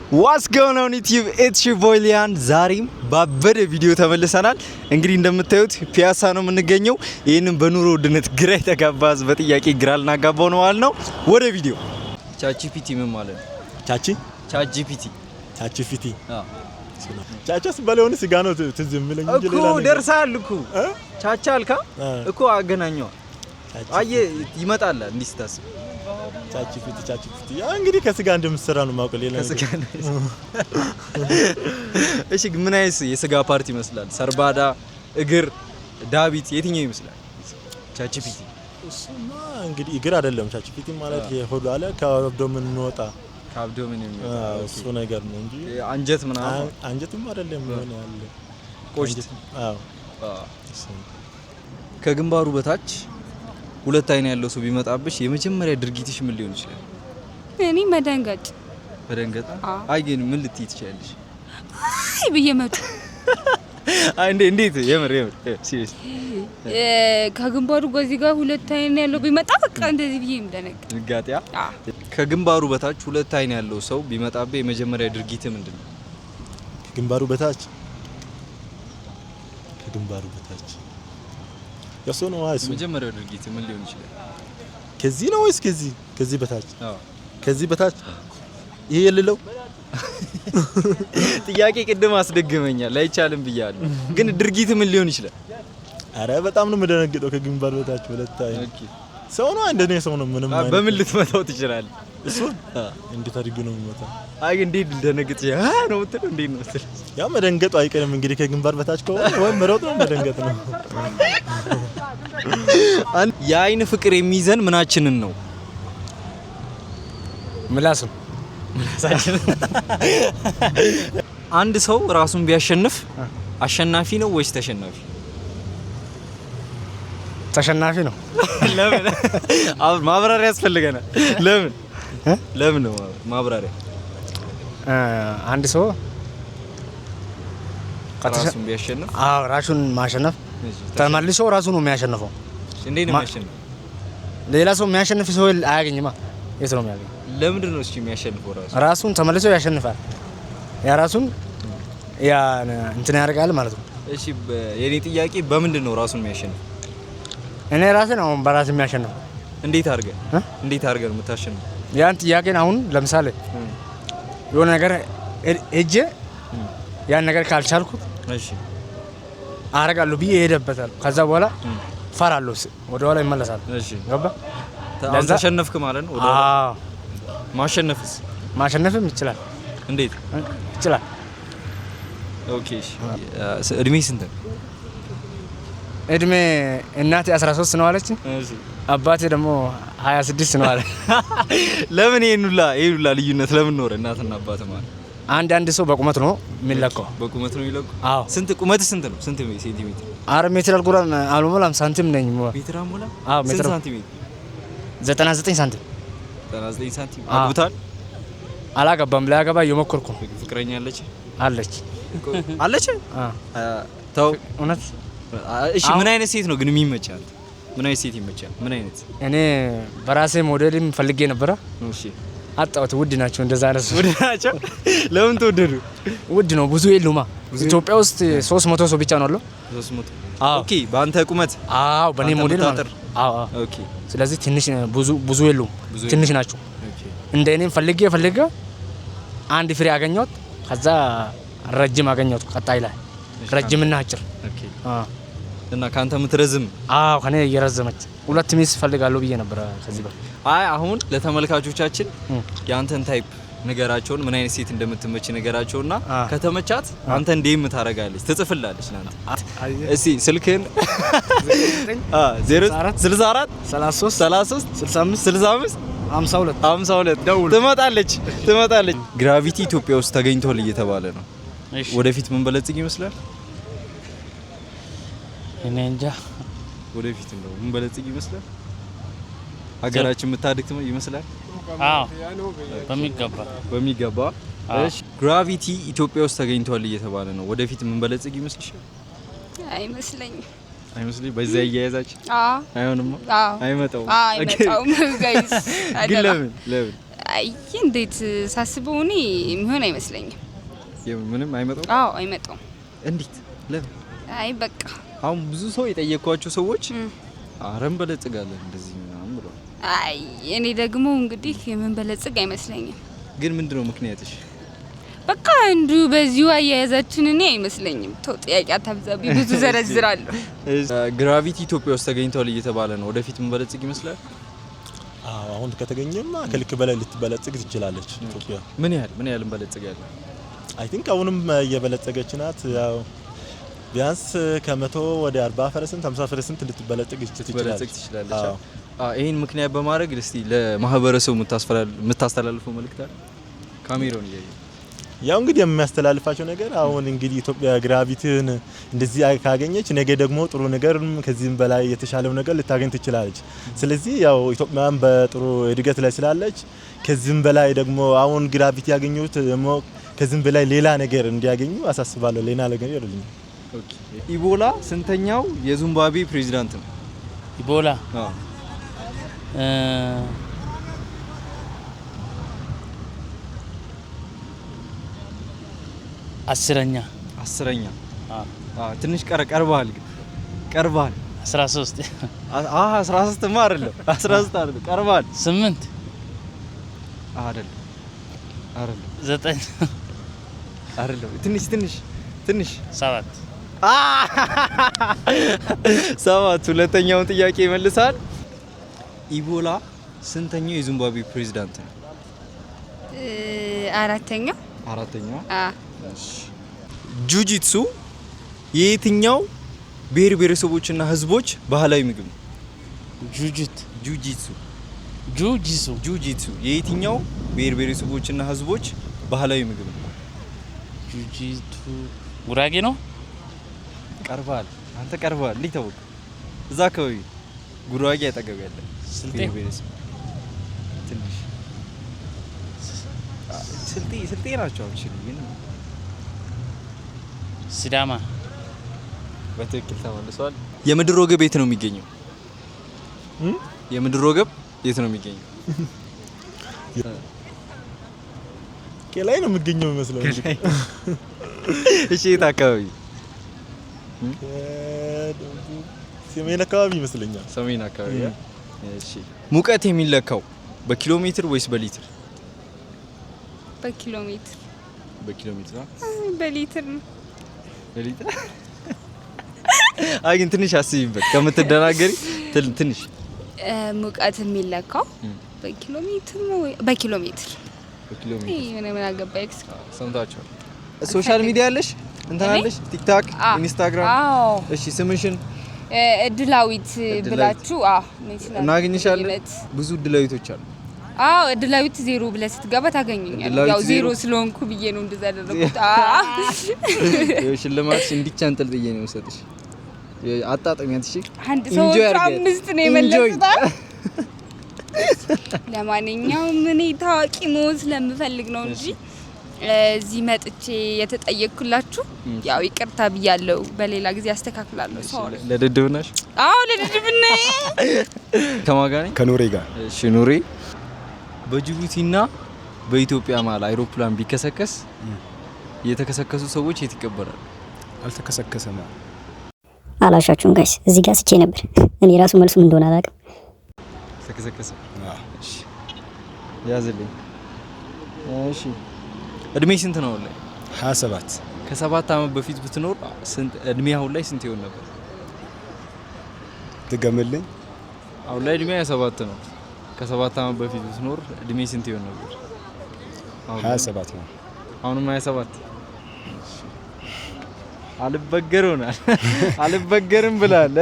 What's going on YouTube? It's your boy Lian. ዛሬም ባበደ ቪዲዮ ተመልሰናል። እንግዲህ እንደምታዩት ፒያሳ ነው የምንገኘው። ይሄንን በኑሮ ውድነት ግራ የተጋባዝ በጥያቄ ግራ ልናጋባው ነው ማለት ነው። ወደ ቪዲዮ ቻትጂፒቲ ምን ማለት ነው? ቻትጂፒቲ አዎ ቻቻስ ባለውን ስጋ ነው ትዝ የሚለኝ እንጂ ሌላ እኮ ደርሳል እኮ ቻቻ አልካ እኮ አገናኘው አየ ይመጣል እንዲህ ስታስብ ቻትጂፒቲ ያ እንግዲህ ከስጋ እንደምትሰራ ነው ማውቀል ሌላ ከስጋ እሺ ምን አይነት የስጋ ፓርቲ ይመስላል? ሰርባዳ እግር ዳቢት የትኛው ይመስላል? ቻትጂፒቲ እሱማ እንግዲህ እግር አይደለም ቻትጂፒቲ ማለት የሆዱ አለ ከአብዶምን ወጣ ከአብዶምን የሚወጣ እሱ ነገር ነው እንጂ አንጀት ምናምን አንጀትም አይደለም ምን ያለ ቆሽት አዎ ከግንባሩ በታች ሁለት አይን ያለው ሰው ቢመጣብሽ የመጀመሪያ ድርጊትሽ ምን ሊሆን ይችላል? እኔ መደንገጥ አይ ግን ምን ልትይ ትችያለሽ? አይ በየመጡ አይ እንዴት የምር ሲሪየስ ከግንባሩ ጎዚህ ጋር ሁለት አይን ያለው ቢመጣ በቃ እንደዚህ ብዬ ምደነቅ ንጋጢያ ከግንባሩ በታች ሁለት አይን ያለው ሰው ቢመጣብህ የመጀመሪያ ድርጊት ምንድነው? ከግንባሩ በታች ያሶ ነው አይሱ መጀመሪያው ድርጊት ምን ሊሆን ይችላል? ከዚህ ነው ወይስ ከዚህ በታች? ከዚህ በታች ይሄ የሌለው ጥያቄ ቅድም አስደግመኛል አይቻልም ብያለሁ። ግን ድርጊት ምን ሊሆን ይችላል? አረ በጣም ነው መደነግጠው ከግንባሩ በታች ሁለት አይን ሰው ነው እንደኔ ሰው ነው ምንም ማለት በምን ልትመታው ትችላለህ? እሱ እንዴት አድርጎ ነው የሚመታው? አይ እንዴት ልደነግጥ ነው የምትለው? እንዴት ነው የምትለው? ያ መደንገጡ አይቀርም እንግዲህ ከግንባር በታች ከሆነ ወይ መሮጥ ነው መደንገጥ ነው። የአይን ፍቅር የሚይዘን ምናችንን ነው? ምላስም አንድ ሰው ራሱን ቢያሸንፍ አሸናፊ ነው ወይስ ተሸናፊ? ተሸናፊ ነው። ለምን? አሁን ማብራሪያ ያስፈልገናል። ለምን ነው ማብራሪያ? አንድ ሰው ራሱን ቢያሸንፍ ራሱን ማሸነፍ ተመልሶ ራሱ ነው የሚያሸንፈው። እንዴት ነው የሚያሸንፈው? ሌላ ሰው የሚያሸንፍ ሰው አያገኝማ። የት ነው የሚያገኝ? ለምንድን ነው እሱ የሚያሸንፈው? ራሱን ተመልሶ ያሸንፋል። ያ ራሱን ያ እንትን ያደርጋል ማለት ነው። እሺ የኔ ጥያቄ በምንድን ነው ራሱን የሚያሸንፈው? እኔ ራሴን አሁን በራሴ የሚያሸንፈው እንዴት አድርገህ ነው የምታሸንፈው? ያን ጥያቄን አሁን ለምሳሌ የሆነ ነገር እጄ ያን ነገር ካልቻልኩት እሺ አረጋለሁ ብዬ እሄድበታለሁ። ከዛ በኋላ ፈራለሁ፣ ወደ ኋላ ይመለሳል። እሺ ገባ? ለዛ ተሸነፍክ ማለት ነው። ወደ ማሸነፍም ይችላል። እንዴት ይችላል? ኦኬ እሺ እድሜ ስንት ነው? እድሜ እናቴ 13 ነው አለች። እሺ አባቴ ደግሞ 26 ነው አለ። ለምን ይሄን ሁላ ልዩነት ለምን ኖረ? እናትና አባት ማለት አንድ ሰው በቁመት ነው የሚለካው። በቁመት ነው የሚለካው? አዎ። ቁመት ስንት ነው? ስንት ሴንቲሜትር? አረ ሜትር አልቆራም አልሞላም ሳንቲም ነኝ። ሜትር አልሞላ? አዎ ሜትር ሳንቲሜትር 99 ሳንቲም። 99 ሳንቲም። አግብታል? አላገባም። ላገባ እየሞከርኩ። ፍቅረኛ አለች? አለች። ተው እውነት። እሺ ምን አይነት ሴት ነው ግን የሚመቻት? ምን አይነት ሴት ይመቻል? ምን አይነት? እኔ በራሴ ሞዴልም ፈልጌ ነበር። እሺ አጣሁት። ውድ ናቸው እንደዛ አይነት ውድ ናቸው። ለምን ተወደዱ? ውድ ነው፣ ብዙ የሉማ። ኢትዮጵያ ውስጥ 300 ሰው ብቻ ነው አለው። 300? ኦኬ በአንተ ቁመት? አዎ በኔ ሞዴል ማለት። አዎ ኦኬ። ስለዚህ ትንሽ ብዙ የሉም፣ ትንሽ ናቸው። እንደ እኔም ፈልጌ አንድ ፍሬ አገኘሁት። ከዛ ረጅም አገኘሁት። ቀጣይ ላይ ረጅምና አጭር። ኦኬ እና ካንተ ምትረዝም? አዎ ከኔ እየረዘመች ሁለት ሚስ ፈልጋለሁ ብዬ ነበር ከዚህ በፊት። አይ አሁን ለተመልካቾቻችን ያንተን ታይፕ ንገራቸውን፣ ምን አይነት ሴት እንደምትመች ንገራቸውና ከተመቻት አንተ እንዴም ታረጋለች ትጽፍላለች ናንተ። እሺ ስልክህን 064 33 65 65 52 ደውል። ትመጣለች። ግራቪቲ ኢትዮጵያ ውስጥ ተገኝቷል እየተባለ ነው። ወደፊት ምን በለጽግ ይመስላል? እኔ እንጃ። ወደፊት እንደው ምን በለጽግ ይመስላል? ሀገራችን የምታድግ ይመስላል? አዎ በሚገባ። እሺ ግራቪቲ ኢትዮጵያ ውስጥ ተገኝቷል እየተባለ ነው። ወደፊት ምን በለጽግ ይመስልሻል? አይመስለኝም። በዛ አይሆንም። አይመጣውም ጋይስ። ግን ለምን አይ እንዴት ሳስበው እኔ የሚሆን አይመስለኝም። ምንም አይመጣው? አዎ አይመጣው። እንዴት? ለምን? አይ በቃ አሁን ብዙ ሰው የጠየኳቸው ሰዎች አረም በለጽጋለን እንደዚህ ምናምን ብለው። አይ እኔ ደግሞ እንግዲህ የምንበለጽግ አይመስለኝም። ግን ምንድነው ምክንያትሽ? በቃ እንዱ በዚሁ አያያዛችን እኔ አይመስለኝም። ተው ጥያቄ አታብዛብኝ፣ ብዙ ዘረዝራለሁ። ግራቪቲ ኢትዮጵያ ውስጥ ተገኝቷል እየተባለ ነው። ወደፊት ምንበለጽግ ይመስላል? አዎ አሁን ከተገኘማ ከልክ በላይ ልትበለጽግ ትችላለች ኢትዮጵያ። ምን ያህል እንበለጽጋለን? አይ ቲንክ አሁንም እየበለጸገች ናት። ያው ቢያንስ ከ100 ወደ 40% 50% ልትበለጽግ ትችላለች። ይሄን ምክንያት በማድረግ እስቲ ለማህበረሰቡ የምታስተላልፈው መልእክት አለ? ካሜራውን እያየ ያው እንግዲህ የሚያስተላልፋቸው ነገር አሁን እንግዲህ ኢትዮጵያ ግራቪቲን እንደዚህ ካገኘች ነገ ደግሞ ጥሩ ነገር ከዚህም በላይ የተሻለው ነገር ልታገኝ ትችላለች። ስለዚህ ያው ኢትዮጵያም በጥሩ እድገት ላይ ስላለች ከዚህም በላይ ደግሞ አሁን ግራቪቲ ያገኙት ደግሞ ከዚህም በላይ ሌላ ነገር እንዲያገኙ አሳስባለሁ። ሌላ ነገር አይደለም። ኦኬ። ኢቦላ ስንተኛው የዚምባብዌ ፕሬዝዳንት ነው? ኢቦላ አስረኛ ትንሽ ቀርባል 13 13 ማ አይደለም 13 አይደለም ቀርባል 8 አይደለም 9 አይደለም ትንሽ 7 ሁለተኛውን ጥያቄ ይመልሳል። ኢቦላ ስንተኛው የዚምባብዌ ፕሬዝዳንት ነው? አራተኛው ጁጂትሱ የየትኛው ብሔር ብሔረሰቦችና ህዝቦች ባህላዊ ምግብ ነው? ጁጂትሱ የየትኛው ብሔር ብሔረሰቦችና ህዝቦች ባህላዊ ምግብ ነው? ጁጂቱ ጉራጌ ነው። አንተ ቀርበሃል። ልጅ ተወቅ እዛ አካባቢ ጉራጌ አጠገብ ያለ ስልጤ ትንሽ ስልጤ ናቸው። ግን ሲዳማ በትክክል ተመልሷል። የምድር ወገብ የት ነው የሚገኘው? የምድር ወገብ የት ነው የሚገኘው? ከላይ ነው የሚገኘው መስለው። እሺ የት አካባቢ? ሰሜን አካባቢ ይመስለኛል። ሰሜን አካባቢ። እሺ ሙቀት የሚለካው በኪሎ ሜትር ወይስ በሊትር? በኪሎ ሜትር። በሊትር ነው። አይ ግን ትንሽ አስቢበት ከምትደናገሪ ትንሽ። ሙቀት የሚለካው በኪሎ ሜትር ነው ወይ? በኪሎ ሜትር። ምን አገባኝ። ሰምታችኋል። ሶሻል ሚዲያ አለሽ? እንትን አለሽ? ቲክታክ፣ ኢንስታግራም? እሺ ስምሽን? እድላዊት ብላችሁ እናገኝሻለን። ብዙ እድላዊቶች አሉ። እድላዊት 0 ብለህ ስትገባ ታገኙኛለህ። ያው 0 ስለሆንኩ ብዬ ነው እንደዛ ያደረኩት። ሽልማትሽ እንዲቻ አንጠልጥዬ ነው የምሰጥሽ። አጣጣሚያት። እሺ አንድ ሰው 5 ነው የመለስኩት። ለማንኛውም እኔ ታዋቂ መሆን ስለምፈልግ ነው እንጂ እዚህ መጥቼ የተጠየቅኩላችሁ ያው ይቅርታ ብያለሁ። በሌላ ጊዜ አስተካክላለሁ። ሶሪ። ለድድብናሽ? ለድድብና። ከማን ጋር ነኝ? ከኑሬ ጋር። እሺ ኑሬ፣ በጅቡቲና በኢትዮጵያ መሀል አይሮፕላን ቢከሰከስ የተከሰከሱ ሰዎች የት ይቀበራሉ? አልተከሰከሰም። አላሻችሁም ጋይስ፣ እዚህ ጋር ስቼ ነበር። እኔ ራሱ መልሱ ምን እንደሆነ አላውቅም። ተከሰከሰ። እሺ ያዝልኝ። እሺ እድሜ ስንት ነው ላይ? 27። ከ7 አመት በፊት ብትኖር ስንት እድሜ አሁን ላይ ስንት ይሆን ነበር? ትገምልኝ። አሁን ላይ እድሜ 27 ነው። ከ7 አመት በፊት ብትኖር እድሜ ስንት ይሆን ነበር? 27 ነው። አሁንም 27። አልበገሩናል አልበገርም ብላል።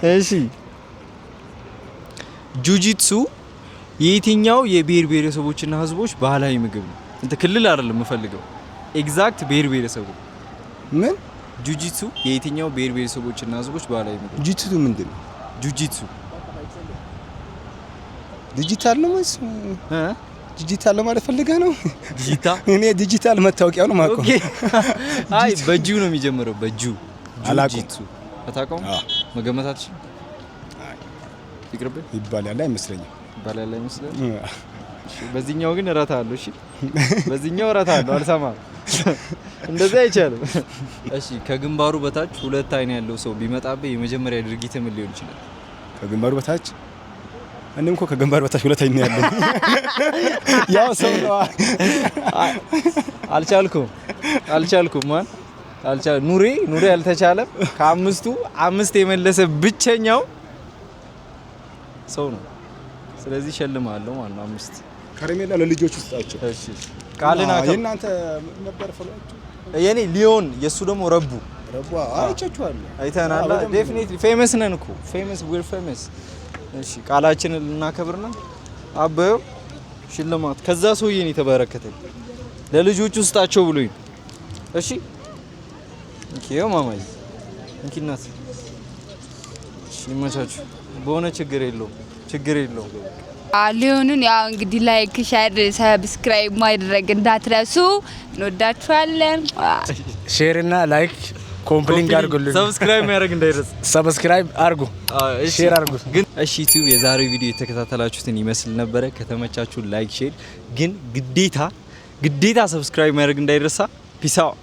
እሺ ጁጂትሱ የየትኛው የብሔር ብሔረሰቦችና ህዝቦች ባህላዊ ምግብ ነው? እንት ክልል አይደለም የምፈልገው፣ ኤግዛክት ብሔር ብሔረሰቡ። ምን? ጁጂትሱ የየትኛው ብሔር ብሔረሰቦችና ህዝቦች ባህላዊ ምግብ? ጁጂትሱ ምንድን ነው? ጁጂትሱ ዲጂታል ነው ማለት ዲጂታል ለማለት ፈልገህ ነው? ዲጂታል እኔ ዲጂታል መታወቂያው ነው ማለት። ኦኬ። አይ በጁ ነው የሚጀምረው። በጁ ጁጂትሱ አታውቀውም? መገመታችሁ ይቅርብ። ይባላል አይመስለኝም። ይባላል አይመስለኝም። በዚህኛው ግን እረታለሁ። እሺ በዚህኛው እረታለሁ። አልሰማም። እንደዛ አይቻልም። እሺ ከግንባሩ በታች ሁለት አይን ያለው ሰው ቢመጣብህ የመጀመሪያ ድርጊት ምን ሊሆን ይችላል? ከግንባሩ በታች እኔም እኮ ከግንባሩ በታች ሁለት አይን ያለው ያው ሰው ነው። አልቻልኩም ማን ኑሬ አልተቻለም። ከአምስቱ አምስት የመለሰ ብቸኛው ሰው ነው። ስለዚህ ሸልማለሁ ማለት ነው። 5 ከረሜላ ለልጆች ውስጣቸው። እሺ ቃልና የእናንተ ነበር ፈሏችሁ? የኔ ሊዮን የሱ ደግሞ ረቡ አይቻችኋለሁ። አይተናል። ዴፊኒትሊ ፌመስ ነን እኮ ፌመስ። እሺ ቃላችንን ልናከብርና አበው ሽልማት ከዛ ሰውዬ ነው የተበረከተኝ ለልጆች ውስጣቸው ብሎኝ። እሺ እንኪው ማማዬ እንኪናት። እሺ ይመቻችሁ። በሆነ ችግር የለውም። ሊዮንን ያው እንግዲህ ላይክ፣ ሼር፣ ሰብስክራይብ ማድረግ እንዳትረሱ። እንወዳችኋለን። ሼር እና ላይክ ኮምፕሊንግ አድርጉልን። ሰብስክራይብ ማድረግ እንዳይረሳ። ሰብስክራይብ አድርጉ፣ ሼር አድርጉ። ግን እሺ ዩቲዩብ የዛሬው ቪዲዮ የተከታተላችሁትን ይመስል ነበረ። ከተመቻችሁ ላይክ፣ ሼር ግን ግዴታ ሰብስክራይብ ማድረግ እንዳይረሳ። ፒስ አውት